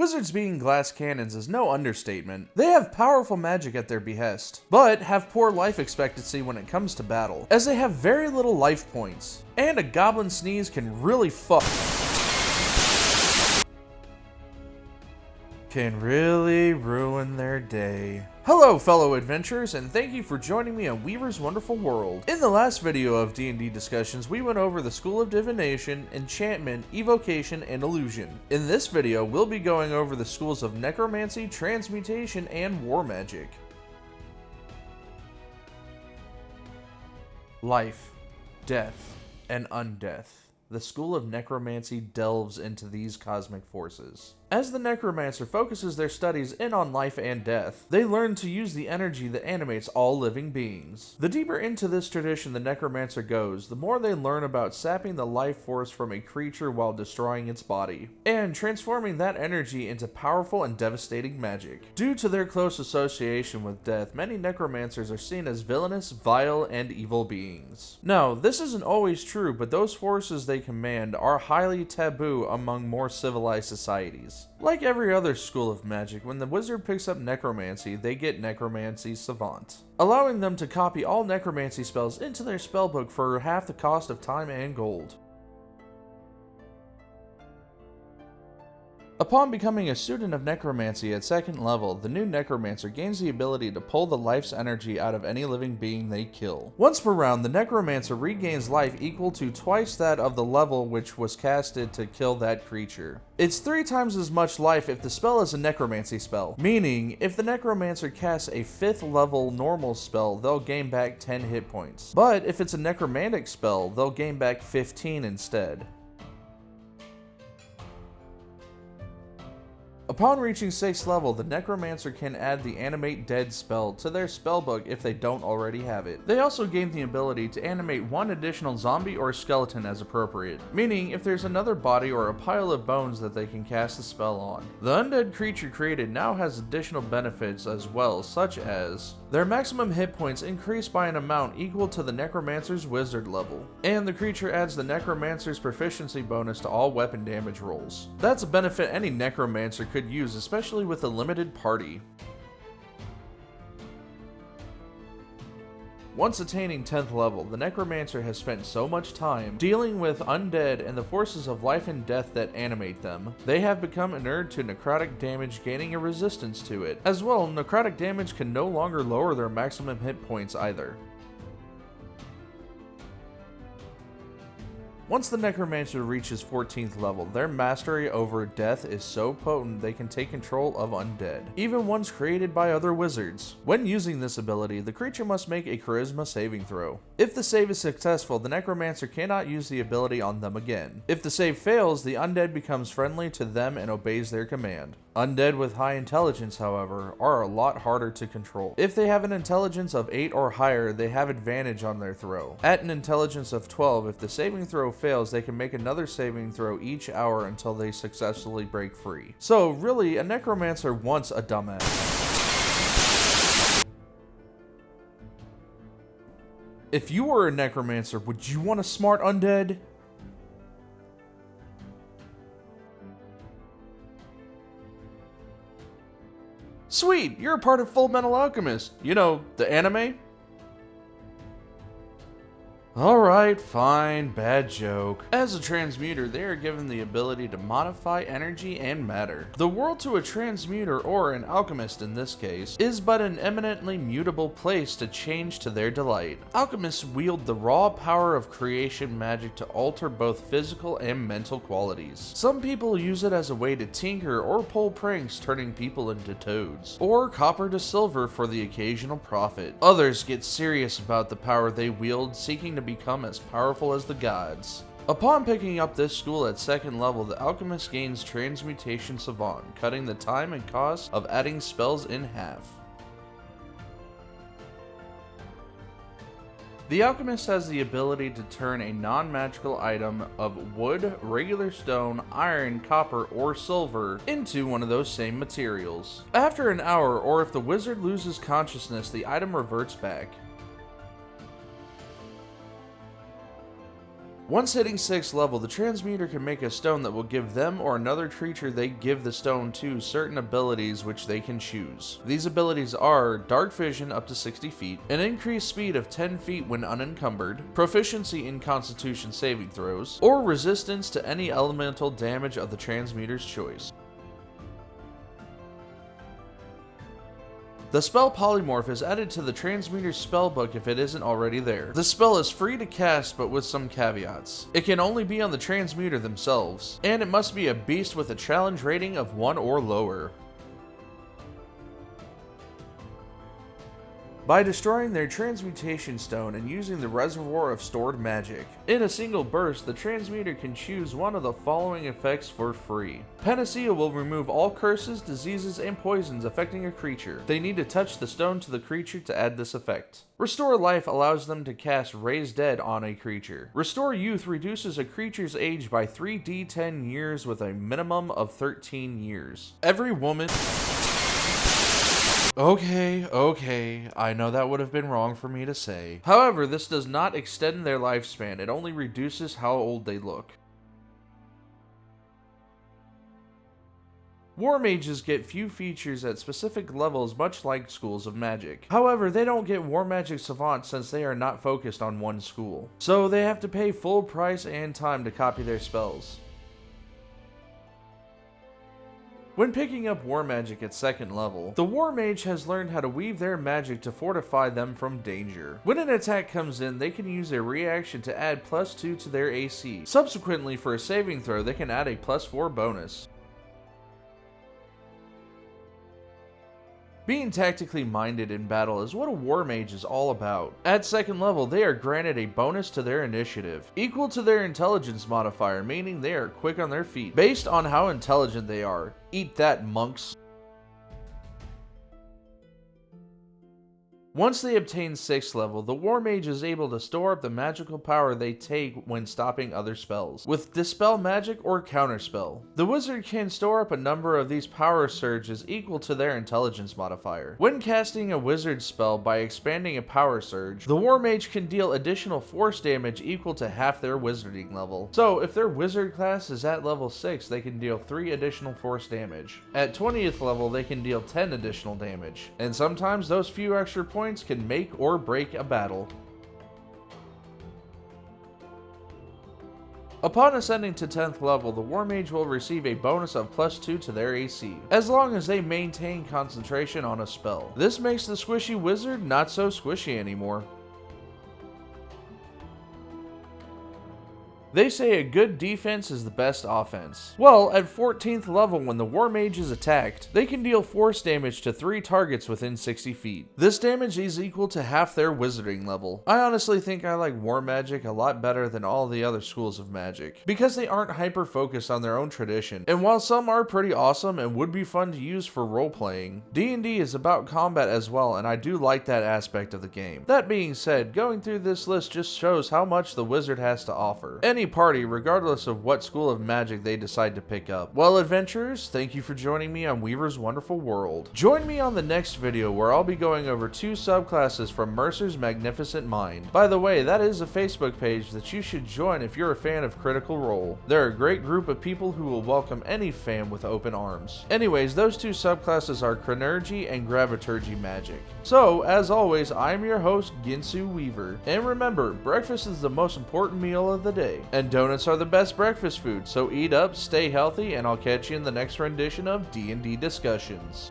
Wizards being glass cannons is no understatement. They have powerful magic at their behest, but have poor life expectancy when it comes to battle, as they have very little life points. And a goblin sneeze can really ruin their day. Hello fellow adventurers, and thank you for joining me on Weaver's Wonderful World. In the last video of D&D discussions, we went over the School of Divination, Enchantment, Evocation, and Illusion. In this video, we'll be going over the schools of Necromancy, Transmutation, and War Magic. Life, Death, and Undeath. The School of Necromancy delves into these cosmic forces. As the Necromancer focuses their studies in on life and death, they learn to use the energy that animates all living beings. The deeper into this tradition the Necromancer goes, the more they learn about sapping the life force from a creature while destroying its body, and transforming that energy into powerful and devastating magic. Due to their close association with death, many Necromancers are seen as villainous, vile, and evil beings. Now, this isn't always true, but those forces they command are highly taboo among more civilized societies. Like every other school of magic, when the wizard picks up Necromancy, they get Necromancy Savant, allowing them to copy all Necromancy spells into their spellbook for half the cost of time and gold. Upon becoming a student of Necromancy at second level, the new Necromancer gains the ability to pull the life's energy out of any living being they kill. Once per round, the Necromancer regains life equal to twice that of the level which was casted to kill that creature. It's 3 times as much life if the spell is a Necromancy spell, meaning if the Necromancer casts a 5th level normal spell, they'll gain back 10 hit points. But if it's a Necromantic spell, they'll gain back 15 instead. Upon reaching 6th level, the Necromancer can add the Animate Dead spell to their spellbook if they don't already have it. They also gain the ability to animate 1 additional zombie or skeleton as appropriate, meaning if there's another body or a pile of bones that they can cast the spell on. The undead creature created now has additional benefits as well, such as their maximum hit points increase by an amount equal to the Necromancer's wizard level, and the creature adds the Necromancer's proficiency bonus to all weapon damage rolls. That's a benefit any Necromancer could use, especially with a limited party. Once attaining 10th level, the Necromancer has spent so much time dealing with undead and the forces of life and death that animate them, they have become inured to necrotic damage, gaining a resistance to it. As well, necrotic damage can no longer lower their maximum hit points either. Once the Necromancer reaches 14th level, their mastery over death is so potent they can take control of undead, even ones created by other wizards. When using this ability, the creature must make a charisma saving throw. If the save is successful, the Necromancer cannot use the ability on them again. If the save fails, the undead becomes friendly to them and obeys their command. Undead with high intelligence, however, are a lot harder to control. If they have an intelligence of 8 or higher, they have advantage on their throw. At an intelligence of 12, if the saving throw fails, they can make another saving throw each hour until they successfully break free. So really, a Necromancer wants a dumbass. If you were a Necromancer, would you want a smart undead? Sweet, you're a part of Fullmetal Alchemist. You know, the anime? Alright, fine, bad joke. As a transmuter, they are given the ability to modify energy and matter. The world to a transmuter, or an alchemist in this case, is but an eminently mutable place to change to their delight. Alchemists wield the raw power of creation magic to alter both physical and mental qualities. Some people use it as a way to tinker or pull pranks, turning people into toads, or copper to silver for the occasional profit. Others get serious about the power they wield, seeking to become as powerful as the gods. Upon picking up this school at 2nd level, the Alchemist gains Transmutation Savant, cutting the time and cost of adding spells in half. The Alchemist has the ability to turn a non-magical item of wood, regular stone, iron, copper, or silver into one of those same materials. After an hour, or if the wizard loses consciousness, the item reverts back. Once hitting 6th level, the transmuter can make a stone that will give them or another creature they give the stone to certain abilities which they can choose. These abilities are Dark Vision up to 60 feet, an increased speed of 10 feet when unencumbered, proficiency in Constitution saving throws, or resistance to any elemental damage of the transmuter's choice. The spell Polymorph is added to the Transmuter's spellbook if it isn't already there. The spell is free to cast, but with some caveats. It can only be on the Transmuter themselves, and it must be a beast with a challenge rating of 1 or lower. By destroying their transmutation stone and using the reservoir of stored magic. In a single burst, the transmuter can choose one of the following effects for free. Panacea will remove all curses, diseases, and poisons affecting a creature. They need to touch the stone to the creature to add this effect. Restore Life allows them to cast Raise Dead on a creature. Restore Youth reduces a creature's age by 3d10 years with a minimum of 13 years. Every woman... Okay, I know that would have been wrong for me to say. However, this does not extend their lifespan, it only reduces how old they look. War Mages get few features at specific levels much like schools of magic. However, they don't get War Magic Savant since they are not focused on one school. So they have to pay full price and time to copy their spells. When picking up War Magic at 2nd level, the War Mage has learned how to weave their magic to fortify them from danger. When an attack comes in, they can use a reaction to add +2 to their AC. Subsequently, for a saving throw, they can add a +4 bonus. Being tactically minded in battle is what a War Mage is all about. At 2nd level, they are granted a bonus to their initiative, equal to their intelligence modifier, meaning they are quick on their feet, based on how intelligent they are. Eat that, monks. Once they obtain 6th level, the War Mage is able to store up the magical power they take when stopping other spells, with Dispel Magic or Counterspell. The Wizard can store up a number of these power surges equal to their intelligence modifier. When casting a Wizard spell by expanding a power surge, the War Mage can deal additional force damage equal to half their Wizarding level. So if their Wizard class is at level 6, they can deal 3 additional force damage. At 20th level, they can deal 10 additional damage, and sometimes those few extra points can make or break a battle. Upon ascending to 10th level, the War Mage will receive a bonus of +2 to their AC, as long as they maintain concentration on a spell. This makes the squishy wizard not so squishy anymore. They say a good defense is the best offense. Well, at 14th level, when the War Mage is attacked, they can deal force damage to 3 targets within 60 feet. This damage is equal to half their Wizarding level. I honestly think I like War Magic a lot better than all the other schools of magic, because they aren't hyper-focused on their own tradition, and while some are pretty awesome and would be fun to use for role-playing, D&D is about combat as well, and I do like that aspect of the game. That being said, going through this list just shows how much the Wizard has to offer. Any party, regardless of what school of magic they decide to pick up. Well, adventurers, thank you for joining me on Weaver's Wonderful World. Join me on the next video where I'll be going over 2 subclasses from Mercer's Magnificent Mind. By the way, that is a Facebook page that you should join if you're a fan of Critical Role. They're a great group of people who will welcome any fan with open arms. Anyways, those 2 subclasses are Chronergy and Graviturgy Magic. So, as always, I'm your host, Ginsu Weaver. And remember, breakfast is the most important meal of the day. And donuts are the best breakfast food, so eat up, stay healthy, and I'll catch you in the next rendition of D&D Discussions.